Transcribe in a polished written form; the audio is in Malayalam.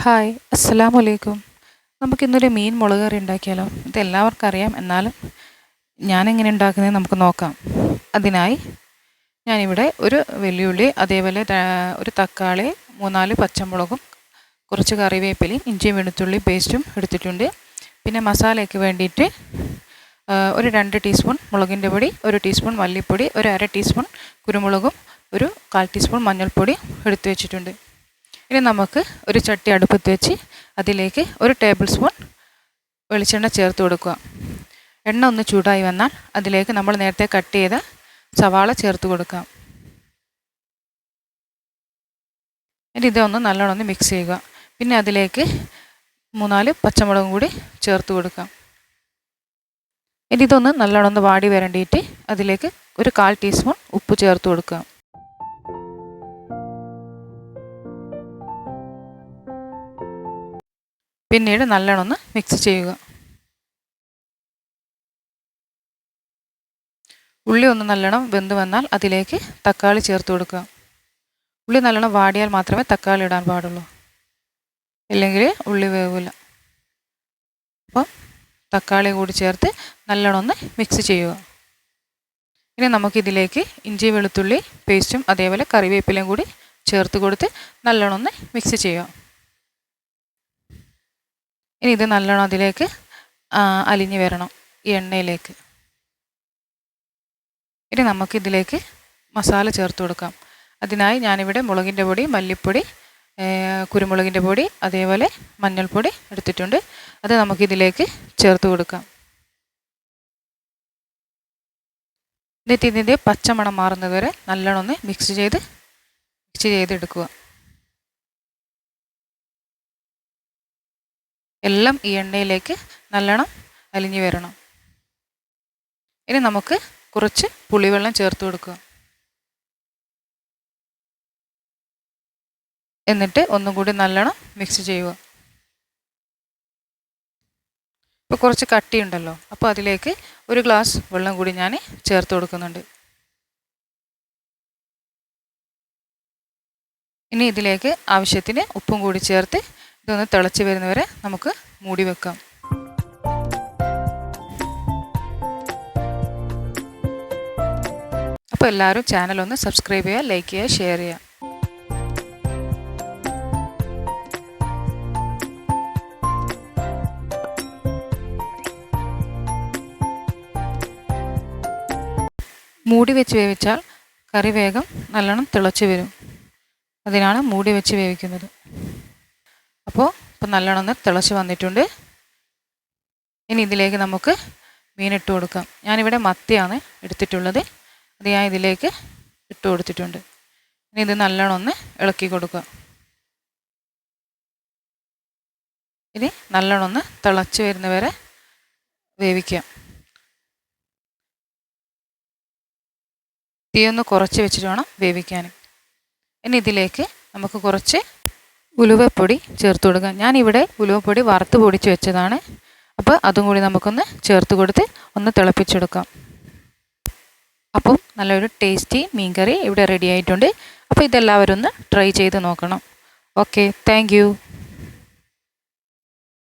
ഹായ്, അസ്സലാമലൈക്കും. നമുക്കിന്നൊരു മീൻ മുളക് കറി ഉണ്ടാക്കിയാലോ? ഇതെല്ലാവർക്കും അറിയാം, എന്നാലും ഞാനെങ്ങനെ ഉണ്ടാക്കുന്നത് നമുക്ക് നോക്കാം. അതിനായി ഞാനിവിടെ ഒരു വെല്ലുള്ളി, അതേപോലെ ഒരു തക്കാളി, 3-4 പച്ചമുളകും, കുറച്ച് കറിവേപ്പിലയും ഇഞ്ചിയും വെളുത്തുള്ളി പേസ്റ്റും എടുത്തിട്ടുണ്ട്. പിന്നെ മസാലയ്ക്ക് വേണ്ടിയിട്ട് ഒരു 2 ടീസ്പൂൺ മുളകിൻ്റെ പൊടി, 1 ടീസ്പൂൺ മല്ലിപ്പൊടി, ഒരു 1/2 ടീസ്പൂൺ കുരുമുളകും, ഒരു 1/4 ടീസ്പൂൺ മഞ്ഞൾപ്പൊടി എടുത്തു വെച്ചിട്ടുണ്ട്. ഇനി നമുക്ക് ഒരു ചട്ടി അടുപ്പത്ത് വെച്ച് അതിലേക്ക് 1 ടേബിൾ സ്പൂൺ വെളിച്ചെണ്ണ ചേർത്ത് കൊടുക്കുക. എണ്ണ ഒന്ന് ചൂടായി വന്നാൽ അതിലേക്ക് നമ്മൾ നേരത്തെ കട്ട് ചെയ്ത സവാള ചേർത്ത് കൊടുക്കാം. ഇനി ഇതൊന്ന് നല്ലോണം മിക്സ് ചെയ്യുക. പിന്നെ അതിലേക്ക് 3-4 പച്ചമുളകും കൂടി ചേർത്ത് കൊടുക്കാം. ഇനി ഇതൊന്ന് നല്ലോണം വാടി വരണ്ടിയിട്ട് അതിലേക്ക് ഒരു 1/4 ടീസ്പൂൺ ഉപ്പ് ചേർത്ത് കൊടുക്കുക. പിന്നീട് നല്ലോണം മിക്സ് ചെയ്യുക. ഉള്ളി ഒന്ന് നല്ലോണം വെന്ത് വന്നാൽ അതിലേക്ക് തക്കാളി ചേർത്ത് കൊടുക്കുക. ഉള്ളി നല്ലോണം വാടിയാൽ മാത്രമേ തക്കാളി ഇടാൻ പാടുള്ളൂ, ഇല്ലെങ്കിൽ ഉള്ളി വേവില്ല. അപ്പം തക്കാളി കൂടി ചേർത്ത് നല്ലോണം മിക്സ് ചെയ്യുക. ഇനി നമുക്കിതിലേക്ക് ഇഞ്ചി വെളുത്തുള്ളി പേസ്റ്റും അതേപോലെ കറിവേപ്പിലയും കൂടി ചേർത്ത് കൊടുത്ത് നല്ലോണം മിക്സ് ചെയ്യുക. ഇനി ഇത് നല്ലോണം അതിലേക്ക് അലിഞ്ഞ് വരണം, ഈ എണ്ണയിലേക്ക്. ഇനി നമുക്കിതിലേക്ക് മസാല ചേർത്ത് കൊടുക്കാം. അതിനായി ഞാനിവിടെ മുളകിൻ്റെ പൊടി, മല്ലിപ്പൊടി, കുരുമുളകിൻ്റെ പൊടി, അതേപോലെ മഞ്ഞൾപ്പൊടി എടുത്തിട്ടുണ്ട്. അത് നമുക്കിതിലേക്ക് ചേർത്ത് കൊടുക്കാം. എന്നിട്ട് ഇതിൻ്റെ പച്ചമണം മാറുന്നത് വരെ നല്ലോണം മിക്സ് ചെയ്തെടുക്കുക. എല്ലാം ഈ എണ്ണയിലേക്ക് നല്ലോണം അലിഞ്ഞു വരണം. ഇനി നമുക്ക് കുറച്ച് പുളിവെള്ളം ചേർത്ത് കൊടുക്കുക. എന്നിട്ട് ഒന്നും കൂടി നല്ലോണം മിക്സ് ചെയ്യുക. ഇപ്പോൾ കുറച്ച് കട്ടിയുണ്ടല്ലോ, അപ്പോൾ അതിലേക്ക് 1 ഗ്ലാസ് വെള്ളം കൂടി ഞാൻ ചേർത്ത് കൊടുക്കുന്നുണ്ട്. ഇനി ഇതിലേക്ക് ആവശ്യത്തിന് ഉപ്പും കൂടി ചേർത്ത് ഇതൊന്ന് തിളച്ച് വരുന്നവരെ നമുക്ക് മൂടി വെക്കാം. അപ്പോൾ എല്ലാവരും ചാനൽ ഒന്ന് സബ്സ്ക്രൈബ് ചെയ്യുക, ലൈക്ക് ചെയ്യുക, ഷെയർ ചെയ്യുക. മൂടി വെച്ച് വേവിച്ചാൽ കറി വേഗം നല്ലോണം തിളച്ച് വരും. അതിനാണ് മൂടി വെച്ച് വേവിക്കുന്നത്. അപ്പോൾ ഇപ്പം നല്ലോണം തിളച്ച് വന്നിട്ടുണ്ട്. ഇനി ഇതിലേക്ക് നമുക്ക് മീനിട്ട് കൊടുക്കാം. ഞാനിവിടെ മത്തിയാണ് എടുത്തിട്ടുള്ളത്, അത് ഞാൻ ഇതിലേക്ക് ഇട്ട് കൊടുത്തിട്ടുണ്ട്. ഇനി ഇത് നല്ലോണം ഇളക്കി കൊടുക്കുക. ഇനി നല്ലോണം തിളച്ച് വരുന്നവരെ വേവിക്കാം. തീയൊന്ന് കുറച്ച് വെച്ചിട്ട് വേണം വേവിക്കാൻ. ഇനി ഇതിലേക്ക് നമുക്ക് കുറച്ച് ഉലുവപ്പൊടി ചേർത്ത് കൊടുക്കാം. ഞാനിവിടെ ഉലുവപ്പൊടി വറുത്ത് പൊടിച്ച് വെച്ചതാണ്. അപ്പോൾ അതും കൂടി നമുക്കൊന്ന് ചേർത്ത് കൊടുത്ത് ഒന്ന് തിളപ്പിച്ചെടുക്കാം. അപ്പം നല്ലൊരു ടേസ്റ്റി മീൻകറി ഇവിടെ റെഡി ആയിട്ടുണ്ട്. അപ്പോൾ ഇതെല്ലാവരും ഒന്ന് ട്രൈ ചെയ്ത് നോക്കണം. Okay, thank you.